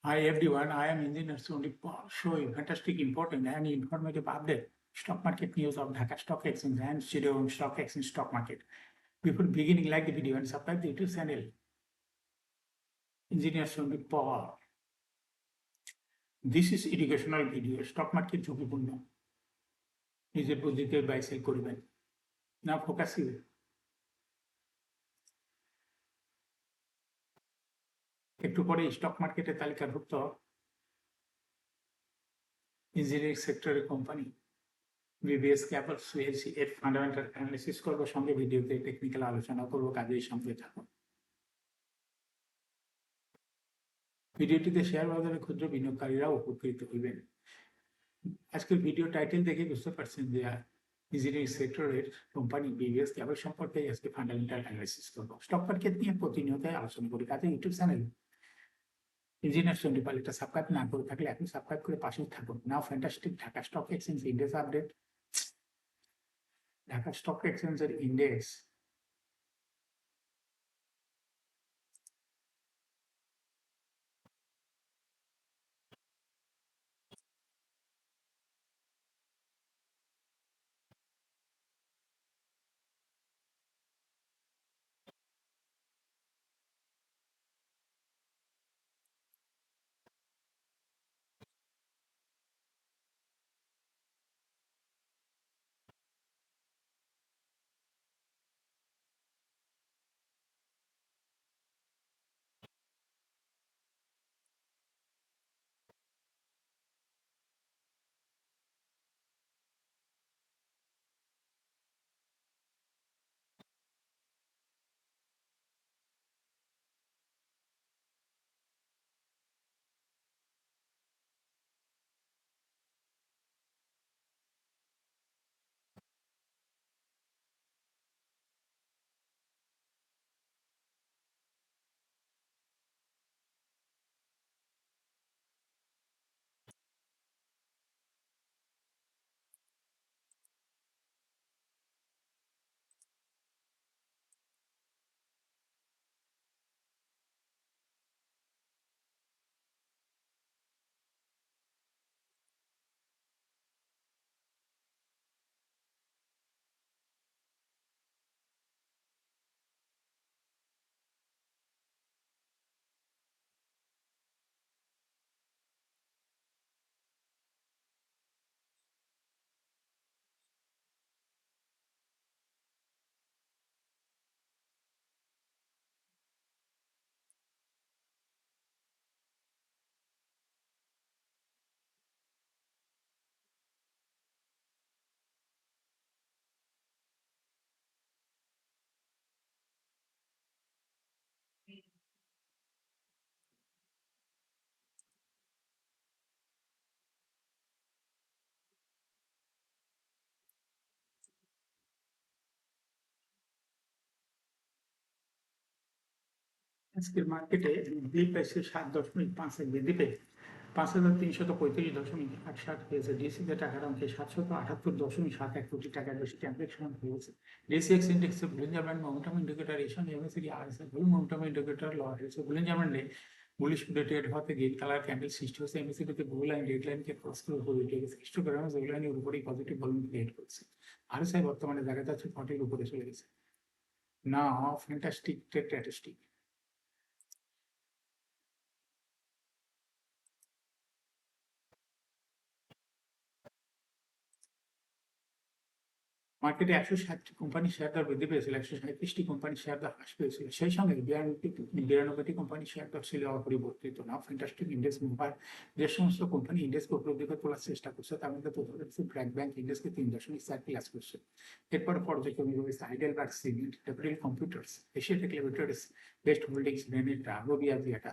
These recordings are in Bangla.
Hi everyone, I am Engineer Sundeep Paul, showing fantastic important and informative update stock market news of Dhaka Stock Exchange and Shillong Stock Exchange stock market. Before beginning, like the video and subscribe the YouTube channel. Engineer Sundeep Paul. This is educational video. Stock market ঝুঁকিপূর্ণ নিজের বুদ্ধিতে বাই সেল করবেন না ফোকাস একটু পরে স্টক মার্কেটের তালিকাভুক্ত ইঞ্জিনিয়ারিং সেক্টরের কোম্পানি বিবিএস ক্যাপল সুয়েসি এর ফান্ডামেন্টাল অ্যানালিসিস করবো, সঙ্গে ভিডিওতে টেকনিক্যাল আলোচনা করবো, কাজের সঙ্গে থাকুন। ভিডিওটিতে শেয়ার বাজারে ক্ষুদ্র বিনিয়োগকারীরাও উপকৃত হইবেন। আজকের ভিডিও টাইটেল দেখে বুঝতে পারছেন যে ইঞ্জিনিয়ারিং সেক্টরের কোম্পানি বিবিএস ক্যাপল সম্পর্কে আজকে ফান্ডামেন্টাল অ্যানালিসিস করবো। স্টক মার্কেট নিয়ে প্রতিনিয়ত আলোচনা করি, কাজে ইউটিউব চ্যানেল ইঞ্জিনিয়ার সন্দীপ পাল, এটা সাবস্ক্রাইব না করে থাকলে এখন সাবস্ক্রাইব করে পাশেই থাকুন। Now fantastic Dhaka stock exchange index update. Dhaka stock এক্সচেঞ্জের ইন্ডেক্স আজকের মার্কেটে বৃদ্ধি পেয়েছে 7.5 বৃদ্ধি পেয়ে 5,335.87 হয়েছে। ডিসিতে টাকার অঙ্কে 778.71 বেশি ট্রানজাকশন হয়েছে। ডিসিএক্স ইন্ডেক্সে বুলিঞ্জার ব্যান্ড মোমেন্টাম ইন্ডিকেটর এর সঙ্গে এমএসিডি আরএসআই বুল মোমেন্টাম ইন্ডিকেটর লো হয়েছে। বুলিঞ্জার ব্যান্ডে বুলিশ ট্রেড হওয়াতে গ্রিন কালার ক্যান্ডেল সৃষ্টি হয়েছে। এমএসিডিতে ব্লু লাইন রেড লাইনকে ক্রস করে উপরে উঠে গেছে। হিস্টোগ্রামে ব্লু লাইনের উপরেই পজিটিভ ভলিউম ক্রিয়েট করছে। আরএসআই বর্তমানে দেখা যাচ্ছে 40 উপরে চলে গেছে। না ফ্যান্টাস্টিক স্ট্যাটিস্টিক। মার্কেটে 160টি কোম্পানি শেয়ার দর বৃদ্ধি পেয়েছিল, 137টি কোম্পানি শেয়ার দর হ্রাস পেয়েছিল। সেই সঙ্গে 92টি কোম্পানি শেয়ার দর ছিল অপরিবর্তিত। না ফ্যান্টাস্টিক ইন্ডেক্স মুভার যে সমস্ত কোম্পানি ইন্ডেক্সকে উপলব্ধি করে তোলার চেষ্টা করছে, তার মধ্যে প্রথমে ব্র্যাক ব্যাংক ইন্ডেক্সকে 3.4 প্লাস করছে। এরপর পর্যায়ক্রমে রয়েছে Heidelberg cement, capital computers, Asiatech limited, best holdings, ভেনেটা, রবিয়াজিয়াটা,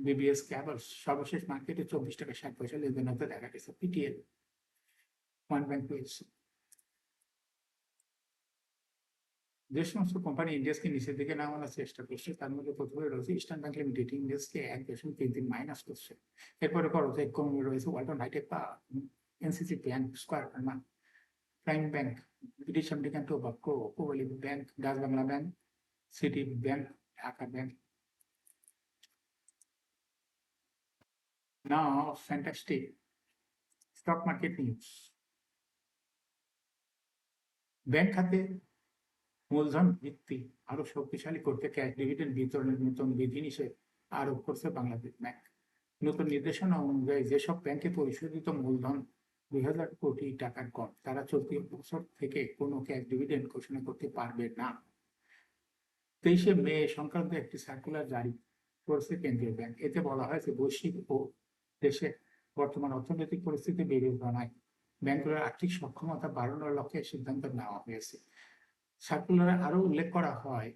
বিবিএস ক্যাবলস। সর্বশেষ মার্কেটে 24 টাকা 60 পয়সা লেনদেন হতে দেখা গেছে। পিটিএল, ওয়ান ব্যাংক পেয়েছে। যে সমস্ত কোম্পানি ইন্ডেক্সকে নিচের দিকে নামানোর চেষ্টা করছে, তার মধ্যে প্রথমে রয়েছে ইস্টার্ন ব্যাংক লিমিটেড, ইন্ডেক্সকে 1.33 মাইনাস করছে। এরপরে পর্যায়ক্রমে রয়েছে ওয়ালটন হাইটেক বা NCC bank, square Pharma, prime bank, British American tobacco, cooperative bank, Dutch Bangla bank, city bank, Dhaka bank. Now, fantastic stock market news. Bank খাতে মূলধন ভিত্তি আরো শক্তিশালী করতে ক্যাশ ডিভিডেন্ড বিতরণের নতুন বিধিনিষেধ আরোপ করছে বাংলাদেশ ব্যাংক। নতুন নির্দেশনা অনুযায়ী যেসব ব্যাংকে পরিশোধিত মূলধন ২,০০০ কোটি টাকার কম, তারা চলতি বছর থেকে কোনো ক্যাশ ডিভিডেন্ড ঘোষণা করতে পারবে না। ২৩শে মে সংক্রান্ত একটি সার্কুলার জারি করেছে কেন্দ্রীয় ব্যাংক। এতে বলা হয়েছে, বৈশ্বিক ও দেশে বর্তমান অর্থনৈতিক পরিস্থিতি বিবেচনায় ব্যাংকগুলোর আর্থিক সক্ষমতা বাড়ানোর লক্ষ্যে সিদ্ধান্ত নেওয়া হয়েছে। সার্কুলারে আরো উল্লেখ করা হয়,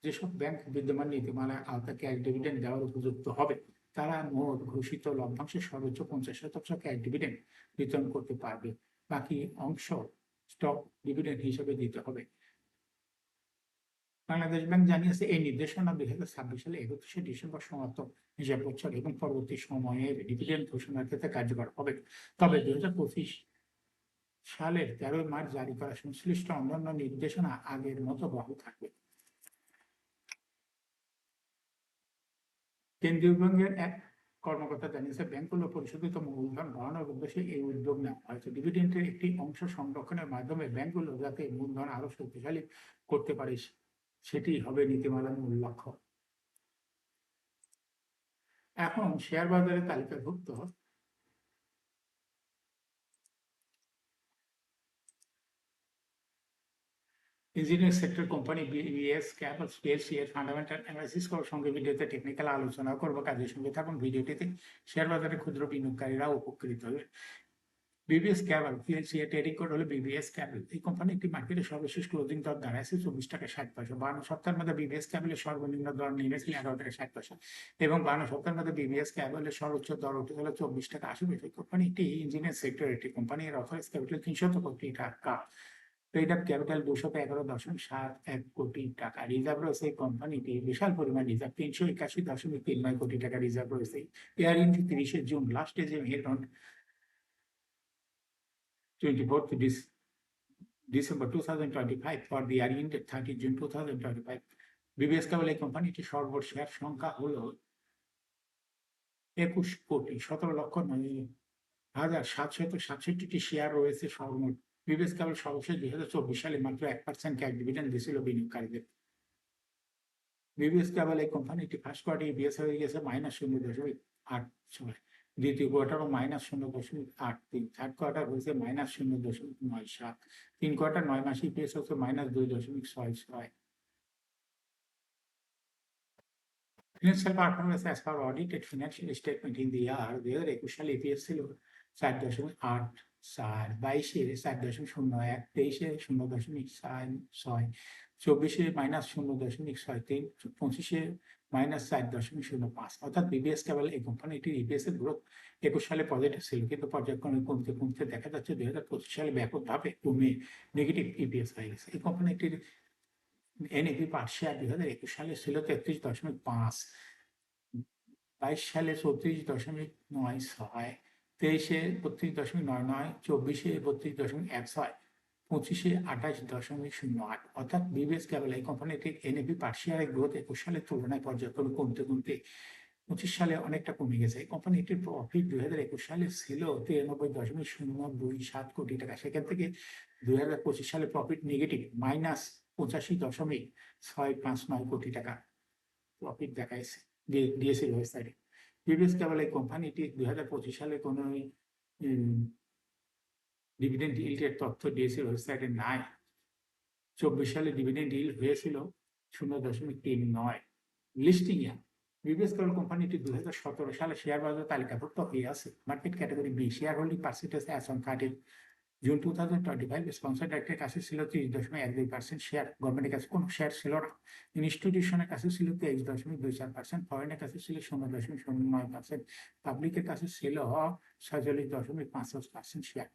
যেসব ব্যাংক বিদ্যমান নীতিমালার আওতায় ক্যাশ ডিভিডেন্ড দেওয়ার উপযুক্ত হবে, তারা মোট ঘোষিত লভ্যাংশের সর্বোচ্চ ৫০% ক্যাশ ডিভিডেন্ড বিতরণ করতে পারবে। বাকি অংশ স্টক ডিভিডেন্ড হিসেবে দিতে হবে। বাংলাদেশ ব্যাংক জানিয়েছে, এই নির্দেশনা ২০২৬ সালে ৩১শে ডিসেম্বর সমাপ্ত হিসাব বছর এবং পরবর্তী সময়ে ডিভিডেন্ড ঘোষণার ক্ষেত্রে কার্যকর হবে। তবে ২০২৫ সালের ১৩ মার্চ জারি করা সংশ্লিষ্ট অন্যান্য নির্দেশনা আগের মতো বহাল থাকবে। কেন্দ্রীয় ব্যাংকের এক কর্মকর্তা জানিয়েছে, ব্যাংকগুলো পরিশোধিত মূলধন বাড়ানোর উদ্দেশ্যে এই উদ্যোগ নেওয়া হয়েছে। ডিভিডেন্ডের একটি অংশ সংরক্ষণের মাধ্যমে ব্যাংকগুলো যাতে মূলধন আরো শক্তিশালী করতে পারে, সেটি হবে নীতিমালার মূল লক্ষ্য। এখন শেয়ার বাজারে তালিকাভুক্ত engineering sector company BBS cables PLC এর ফান্ডামেন্টাল অ্যানালাইসিস করার সঙ্গে ভিডিওতে টেকনিক্যাল আলোচনা করবো। কাজের সঙ্গে থাকুন ভিডিওটিতে। শেয়ার বাজারে ক্ষুদ্র বিনিয়োগকারীরা উপকৃত হবে। বিবিএস ক্যাবল পিএলসি এর ট্রেডিং কোড হলো বিবিএস ক্যাবল। এই কোম্পানি একটি মার্কেটের সর্বশেষ ক্লোজিং দর দাঁড়াইছে 24 টাকা 60 পয়সা। 52 সপ্তাহের মধ্যে বিবিএস ক্যাবলের সর্বনিম্ন দর নেমেছিল 11 টাকা 60 পয়সা এবং 52 সপ্তাহের মধ্যে বিবিএস ক্যাবলের সর্বোচ্চ দর উঠে গেল 24 টাকা 80 পয়সা। কোম্পানি একটি ইঞ্জিনিয়ার সেক্টর, একটি কোম্পানি এর অথরাইজ ক্যাপিটাল 300 কোটি টাকা। পেইড আপ ক্যাপিটাল 211.71 কোটি টাকা। রিজার্ভ রয়েছে এই কোম্পানিটি বিশাল পরিমাণ রিজার্ভ, 381.39 কোটি টাকা রিজার্ভ রয়েছে। ইয়ার ইন্টু 30শে জুন, লাস্ট ডে যে around 24th December 2025 for the year ended 30 June 2025. BBS কেবল এই কোম্পানিটি সর্বোচ্চ শেয়ার সংখ্যা হলো 21,17,767টি শেয়ার রয়েছে সর্বমোট। বিবিএস কেবল সর্বশেষ 2024 সালে মাত্র 1% ক্যাশ ডিভিডেন্ড দিয়েছিল বিনিয়োগকারীদের। বিবিএস কেবল এই কোম্পানিটি ফার্স্ট কোয়ার্টারে ইপিএস হয়ে গেছে -0.86, দ্বিতীয় কোয়ার্টারও -0.83, থার্ড কোয়ার্টার হয়েছে -0.97, 3 কোয়ার্টার 9 মাসে ইপিএস হচ্ছে -2.66। Financial performance as per audited financial statement in the year 2021 সালে ইপিএস ছিল 4.84, 22-এ 4.01, 23-এ 0.46, 24-এ -0.63, 25-এ -4.05। অর্থাৎ বিবিএস কেবল এই কোম্পানিটির ইপিএস এর গ্রোথ 21 সালে পজিটিভ ছিল, কিন্তু পর্যায়ক্রমে কমতে কমতে দেখা যাচ্ছে 2025 সালে ব্যাপকভাবে কমে নেগেটিভ ইপিএস হয়ে গেছে। এই কোম্পানিটির এনএভি পার শেয়ার 2021 সালে ছিল 33.5, 22 সালে 34.96, 23-এ 32.99, 24-এ 32.16, 25-এ 28.08। অর্থাৎ বিবিএস কেবল এই কোম্পানিটির এনএভি পার শেয়ারের গ্রোথ 21 সালের তুলনায় পর্যায়ক্রমে কমতে কমতে 25 সালে অনেকটা কমে গেছে। এই কোম্পানিটির প্রফিট 2021 সালে ছিল 93.027 কোটি টাকা। সেখান থেকে 2025 সালে প্রফিট নেগেটিভ -85.659 কোটি টাকা প্রফিট দেখাইছে দিয়েছিল ওয়েবসাইটে। বিবিএস কেবল এই কোম্পানিটি 2025 সালে কোনো ডিভিডেন্ড ইল্ডের তথ্য দিয়েছিল ওয়েবসাইটে নাই। 24 সালে ডিভিডেন্ড ইল্ড হয়েছিল 0.39। লিস্টিং ইয়ার বিবিএস কেবল কোম্পানিটি 2017 সালে শেয়ার বাজার তালিকাভুক্ত হয়ে আছে। Market category B, share holding percentage as on 30 June 2025 sponsor ডাইরেক্টের কাছে ছিল 30.12%, শেয়ার গভর্নমেন্টের কাছে কোনো শেয়ার ছিল না। ইনস্টিটিউশনের কাছে ছিল 23.24%, ফরেনের কাছে ছিল 0.09%, পাবলিকের কাছে ছিল 46.55% share.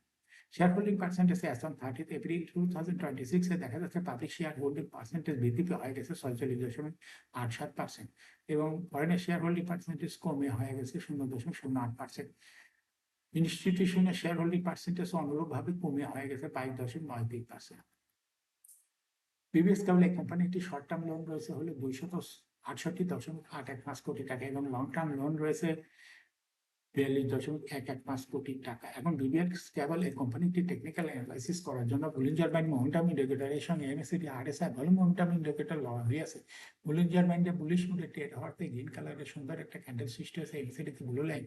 Share holding percentage as on 30 April 2026 দেখা যাচ্ছে পাবলিক শেয়ার হোল্ডিং পার্সেন্টেজ বৃদ্ধি হয়ে গেছে 46.87% এবং ফরেনের শেয়ার হোল্ডিং পার্সেন্টেজ কমে হয়ে গেছে 0.08%। ইনস্টিটিউশনের শেয়ার হোল্ডিং পার্সেন্টেজ অনুরূপভাবে কমে হয়ে গেছে 22.93%। বিবিএস কেবল এই কোম্পানিটি শর্ট টার্ম লোন রয়েছে হলো 268.815 কোটি টাকা এবং লং টার্ম লোন রয়েছে 42.115 কোটি টাকা। এখন বিবিএস কেবল এই কোম্পানিটি টেকনিক্যাল অ্যানালাইসিস করার জন্য বুলিঞ্জার ব্যান্ড মোমেন্টাম ইন্ডিকেটরের সঙ্গে MACD RSI volume momentum indicator লওয়া হয়েছে। বুলিঞ্জার ব্যান্ডে বুলিশ মুডে ট্রেড হওয়াতে গ্রিন কালারের সুন্দর একটা ক্যান্ডেল সৃষ্টি হয়েছে। এমএসিডিতে ব্লু লাইন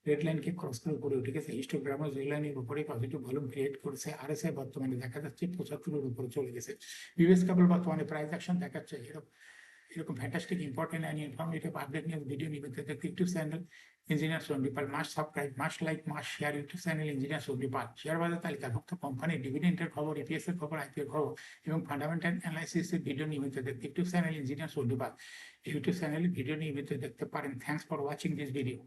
রেড লাইনকে ক্রস করে উপরে উঠে গেছে। হিস্টোগ্রামও রেড লাইনের উপরে পজিটিভ ভলিউম ক্রিয়েট করেছে। আরএসআই বর্তমানে দেখা যাচ্ছে 75-এর উপরে চলে গেছে। বিবিএস কেবল বর্তমানে প্রাইস অ্যাকশন দেখাচ্ছে। এরকম fantastic important and informative update news video নিবেদন দেখতে YouTube channel engineer Sandipal must subscribe must like must share YouTube channel engineer Sandipal. Share বাজার তালিকাভুক্ত কোম্পানির ডিভিডেন্ডের খবর, ইপিএস এর খবর, আইপিও খবর এবং ফান্ডামেন্টাল অ্যানালাইসিসের ভিডিও নিয়মিত দেখতে ইউটিউব চ্যানেল ইঞ্জিনিয়ার সন্দীপাল ইউটিউব চ্যানেলে ভিডিও নিয়মিত দেখতে পারেন। Thanks for watching this video.